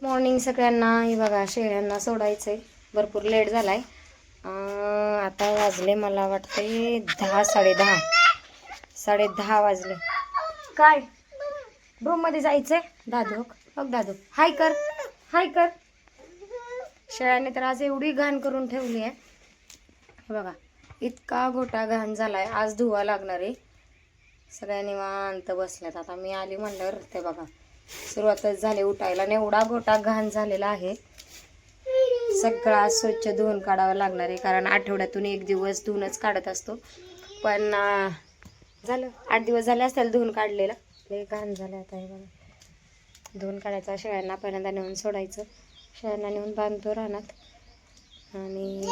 Morning सगळ्यांना. हे बघा शेळ्यांना सोडायचंय, भरपूर लेट झालाय. आता वाजले मला वाटते 10 साडे दहा वाजले. काय रूम मध्ये जायचंय? दादू बघ, दादू हाय कर, हाय कर. शेळ्याने तर आज एवढी घाण करून ठेवली आहे. हे बघा इतका गोटा घाण झालाय, आज धुवा लागणार आहे. सगळ्या निवांत बसल्यात. आता मी आली म्हणल्यावर ते बघा सुरुवातच झाली उठायला. एवढा गोटा घाण झालेला आहे, सगळा स्वच्छ धुवून काढावा लागणार आहे. कारण आठवड्यातून एक दिवस धुवूनच काढत असतो. पण झालं 8 दिवस झाले असतील धुवून काढलेला. लय घाण झालं. आता हे बघा धुवून काढायचा. शेळ्यांना पहिल्यांदा नेऊन सोडायचं. शेळ्यांना नेऊन बांधतो रानात. आणि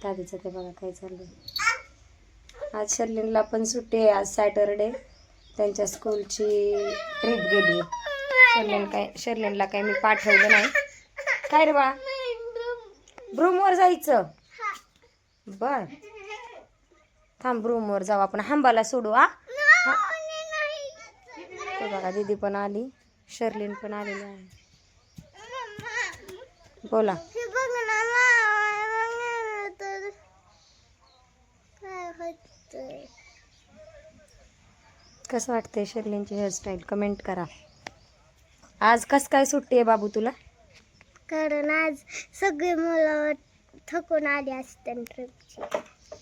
दादीचं ते बघा काय चाललंय. आज शर्लिनला पण सुट्टी आहे, आज सॅटरडे. त्यांच्या स्कूलची ट्रिप गेली. शर्लिनला काय मी पाठवलं नाही. काय रे बाळा, ब्रूमवर जायचं? बर थांब, ब्रूमवर जाऊ आपण. हंबाला सोडू. ते बघा दीदी पण आली, शर्लिन पण आलेली आहे. बोला. कसं वाटतंय शर्लिनची हेअरस्टाईल? कमेंट करा. आज कस काय सुट्टी आहे बाबू तुला? कारण आज सगळे मुलं थकून आली असते.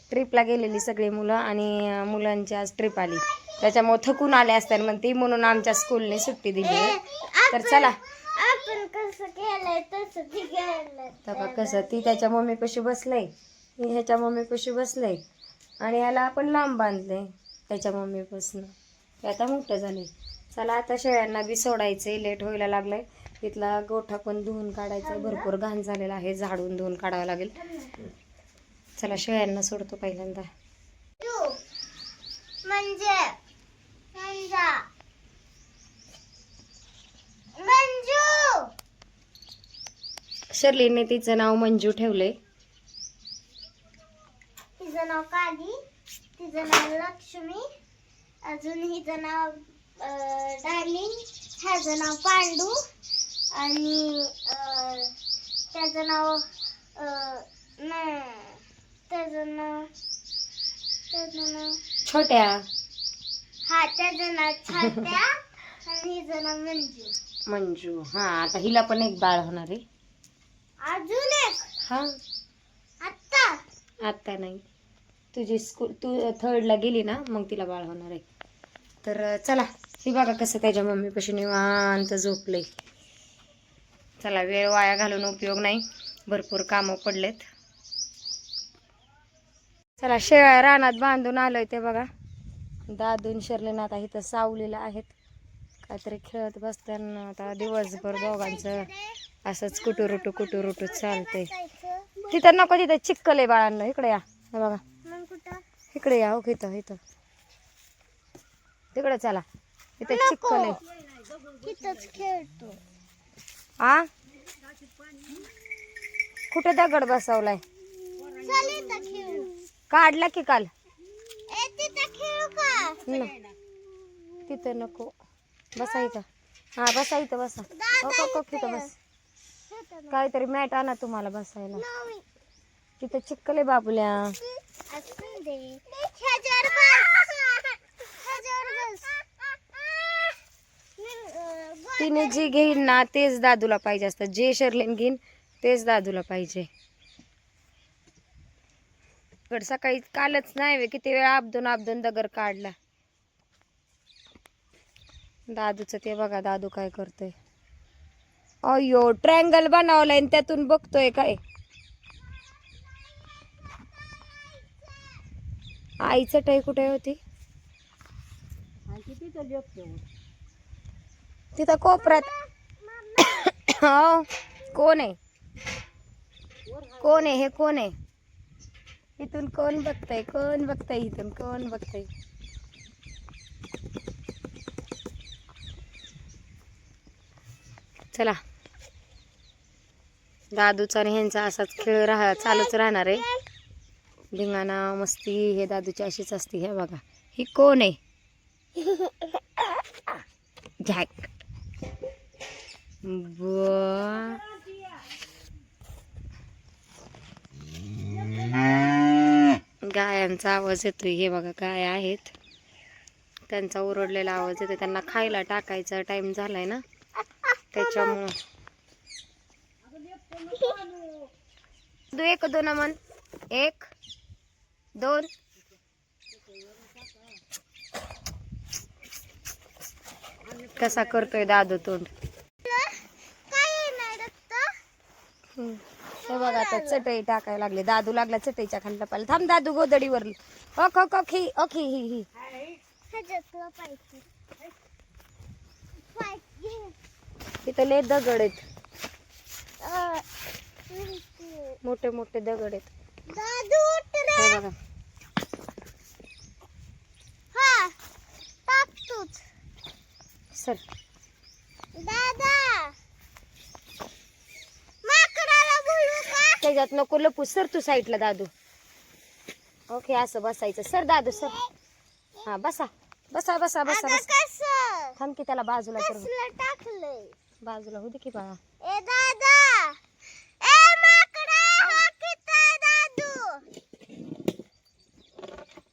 ट्रिपला गेलेली सगळी मुलं, आणि मुलांची आज ट्रिप आली, त्याच्यामुळे थकून आले असतात म्हणते, म्हणून आमच्या स्कूलने सुट्टी दिली. तर चला आपण कसं केलंय तसं ती केलं. तर कसं ती त्याच्या मम्मीपाशी बसलंय, मी ह्याच्या मम्मीपाशी बसलंय, आणि याला आपण लांब बांधले त्याच्या मम्मीपासून. ते आता मोठं झाले. चला आता शेळ्यांना बी सोडायचे, लेट व्हायला लागलंय. तिथला गोठा पण धुवून काढायचा, भरपूर घाण झालेला आहे, झाडून धुवून काढावं लागेल. चला शेळ्यांना सोडतो पहिल्यांदा. शर्लिनने तिचं नाव मंजू ठेवलंय. तिचं नाव काली, तिचं नाव लक्ष्मी, अजून हिचं नाव डार्लिंग, ह्याचं नाव पांडू, आणि त्याचं नाव छोट्या. हा, त्याचं नाव छोट्या. आणि हिचं नाव मंजू. हा, आता हिला पण एक बाळ होणार आहे. अजून एक? हा, आता नाही, तुझी स्कूल तू 3rd ला गेली ना, मग तिला बाळ होणार आहे. तर चला, ही बघा कसं त्याच्या मम्मीपाशी निवांत झोपले. चला, वेळ वाया घालून उपयोग नाही, भरपूर कामं पडलेत. चला शेळ्या रानात बांधून आलोय. ते बघा दादून शर्लिन आता इथं सावलेलं आहेत, काहीतरी खेळत बसताना. आता दिवसभर दोघांचं असंच कुटुरुटू चालतंय. तिथं नको, तिथं चिक्कल आहे बाळांना. इकडे या. हे बघा इकडे या. हो, इथं इथं तिकडे चला, इथं चिक्कल आहे. खेळतो. आ कुठे दगड बसवलाय? काढला की काल. तिथं नको, बसा इथं. हा, बसा इथं, बसा. तिथं बस. काहीतरी मॅट आणा तुम्हाला बसायला. तिथं चिक्कल आहे बाबुल्या. तिने जे घेईन ना तेच दादूला पाहिजे असतं. जे शर्लिन घेईन तेच दादूला पाहिजे. सकाळी कालच नाही किती वेळा आपदून दगड काढला. दादूचं ते बघा, दादू काय करतोय. अयो, ट्रँगल बनवलाय आणि त्यातून बघतोय काय. आईचं टाई कुठे होती? तिथं कोपऱ्यात. हो, कोण आहे? कोण आहे हे? कोण आहे? इथून कोण बघताय? कोण बघताय? इथून कोण बघताय? चला, दादूचा आणि ह्यांचा असाच खेळ चालूच राहणार आहे. धिंगाणा मस्ती हे दादूची अशीच असते. हे बघा, ही कोण आहे? झॅक. बुवा. गायांचा आवाज येतोय. हे बघा गाय आहेत, त्यांचा ओरडलेला आवाज येतोय. त्यांना खायला टाकायचा टाइम झालाय ना, त्याच्यामुळं. एक दोन मन, एक दोन. कसा करतोय दादू तोंड. हे बघा आता चटई टाकायला लागले. दादू लागला चटईच्या खाली लपायला. थांब दादू गोदडीवर. ओख ओख ओखी ओखी ही ही. तिथं लय दगड आहेत, मोठे मोठे दगड आहेत. हे बघा. सर त्याच्यात नको लपू. सर तू साईडला दादू. ओके असं बसायचं. सर दादू सर. हा बसा बसा बसा बसा बसा. थांब की त्याला बाजूला कर. बाजूला होती की बाळा.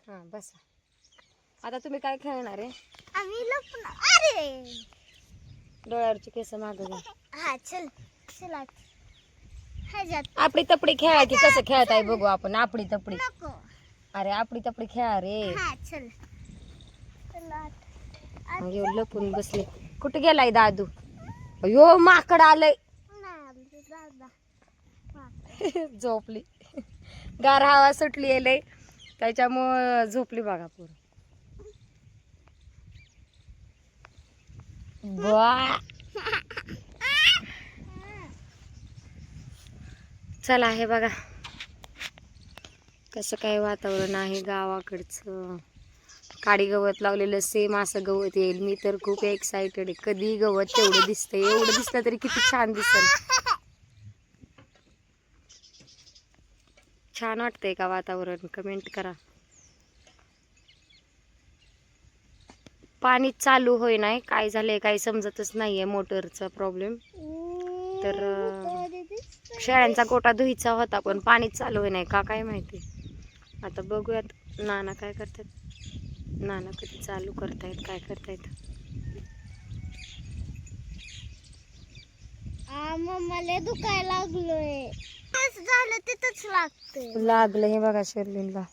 हा बसा. आता तुम्ही काय खेळणार आहे? अरे डोळ्यावरची केस माग घ्या. हा चल चल आपली तपडी खेळायची. कसं खेळताय बघू आपण. आपली तपडी. नको. अरे आपली तपडी खेळा रे. हा चल येऊन लपून बसले. कुठे गेलाय दादू? अयो माकड आलंय. झोपली. गार हवा सुटली येलय, त्याच्यामुळं झोपली बघा पूर. बा चला हे बघा कसं काय वातावरण आहे गावाकडचं. काडी गवत लावलेलं सेम असं गवत येईल. मी तर खूप एक्साइटेड आहे. कधी गवत तेवढं दिसतंय. एवढं दिसलं तरी किती छान दिसल. छान वाटतंय का वातावरण? कमेंट करा. पाणी चालू होई नाही. काय झालंय काही समजतच नाहीये. मोटरचा प्रॉब्लेम. तर शेळ्यांचा गोटा धुईचा होता पण पाणीच चालू होई नाही का काय माहिती. आता बघूयात नाना काय करतात. नाना कधी चालू करतायत काय करतायत. मला दुखायला लागलोय. झालं तिथंच लागतंय. लागलं हे बघा शर्लीनला.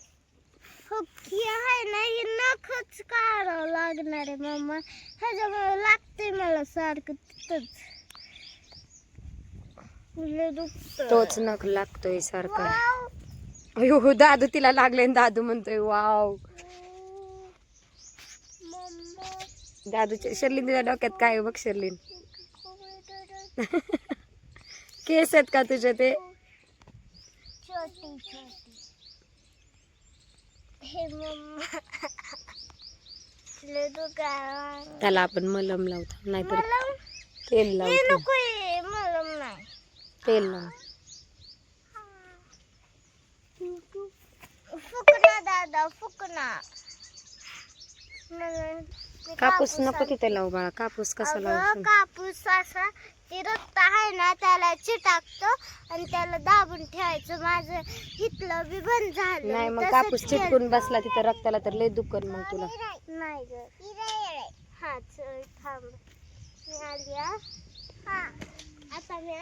आहे ना हे नखच काढावं लागणार आहे मम्मा. ह्याच्यामुळे लागतंय मला सारखं तिथंच. तोच नख लागतोय सारखा. अयो दादू तिला लागले. दादू म्हणतोय वाव. दादूच्या शर्लीन तुझ्या डोक्यात काय बघ शर्लीन. केस आहेत का तुझे ते? छोटी छोटी. हे मम्मा त्याला आपण मलम लावतो नाहीतर तेल लावतो. मलम नाही. तेल लाव. फुकना दादा फुकना. कापूस नको तिथे लावू बाळा. कापूस कसा लावतो? कापूस असा ते रक्त आहे ना त्याला चिटाकतो आणि त्याला दाबून ठेवायचं. माझं हितलं बी बंद झालं. नाही मग कापूस चिटकून बसला तिथे रक्ताला तर लय दुखन मग तुला. नाही ग. हा चल थांब. मी आली हा. आता मी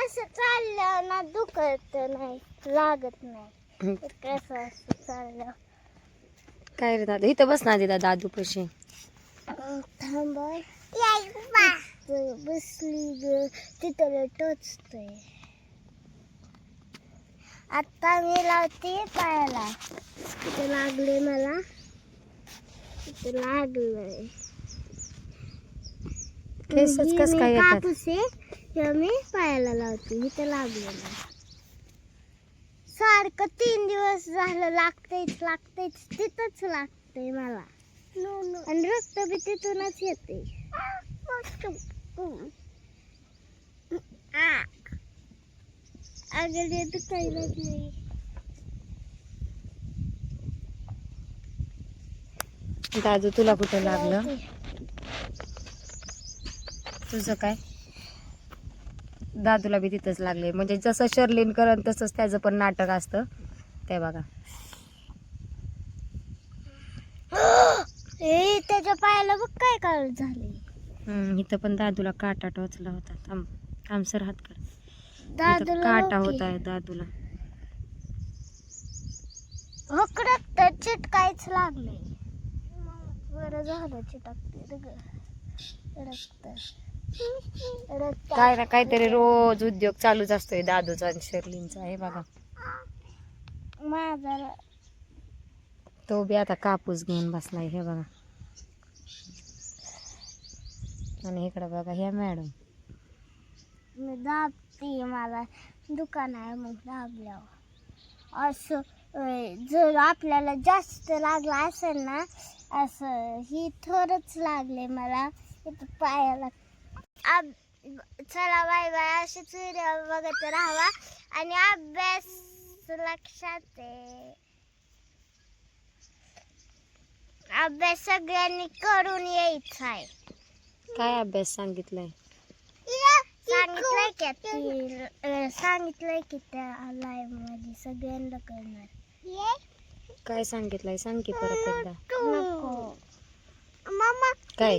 असं चाललं ना दुखत नाही लागत नाही. कसं असं चाललं. काय रे दादा इथं बस ना दिदा दादू पशी. थांब बसली ग. तिथं टोचतोय. आता मी लावते पायाला. तिथं लागले मला. तिथं लागलंय. केसच कस काय येतात? कापूस आहे मी पायाला लावते. इथं लागलेलं सारखं 3 दिवस झालं. लागतंयच लागतंयच तिथंच लागतंय मला. आणि रक्त बी तिथूनच येते. अगं दुखायला लागले. दादू तुला कुठं लागलं? तुझं काय? दादूला बी तिथंच लागले. म्हणजे जसं शर्लिन करन तसंच त्याचं पण नाटक असतं. ते बघा. ए त्याच्या पायाला बघ काय काळ झाले. इथं पण दादूला काटा टोचला होता. थांब थांब सर हात कर. इथं दादूला काटा बघ की. होता दादूला. हकडत तर चिटकायच लागले. बरं झालं चिटकते रक्त काय ना काहीतरी रोज उद्योग चालूच असतोय दादूचा आणि शर्लिनचा. हे बघा माझा तो बी आता कापूस घेऊन बसलाय. हे बघा. आणि इकडे बघा ह्या मॅडम. मी दाबते. मला दुकान आहे मग दाबल्यावर असं जर आपल्याला जास्त लागलं असेल ना असं ही थोडंच लागले मला इथं पायाला. चला बाय बाय. अशीच व्हिडिओ बघत राहावा आणि अभ्यास लक्षात आहे. अभ्यास सगळ्यांनी करून यायचा आहे. काय अभ्यास सांगितलाय? सांगितलंय की त्या लाईव्ह मध्ये सगळ्यांना करणार. काय सांगितलंय सांग की परत एकदा. नको मम्मा काय?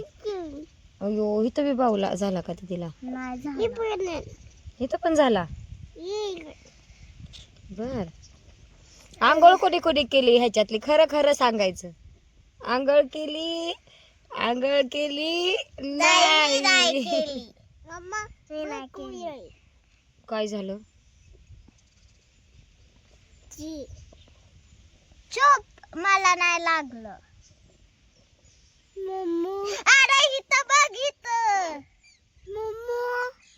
अयो इथं बी बाऊला झाला का तिला? नाही झालं. इथं पण झाला. बर. आंघोळ कोणी कोणी केली ह्याच्यातली खरं खरं सांगायचं. आंघोळ केली नाही. मम्मा मी नाही केली. काय झालं? चुप. मला नाही लागलं. अरे इथं बघ इथं.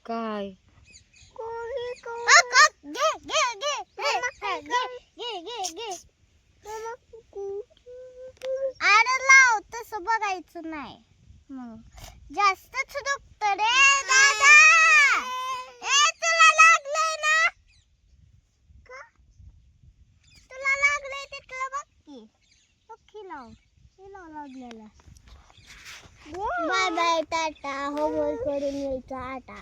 काय? अरे लाव तसं बघायचं नाही. मग जास्तच दुखत रे दादा. ए तुला लागलंय ना? का? तुला लागलंय तिथलं बघ की. बघ की लाव. हे लाव लागलेलं. Bye bye Tata. होमवर्क करून यायचा आता.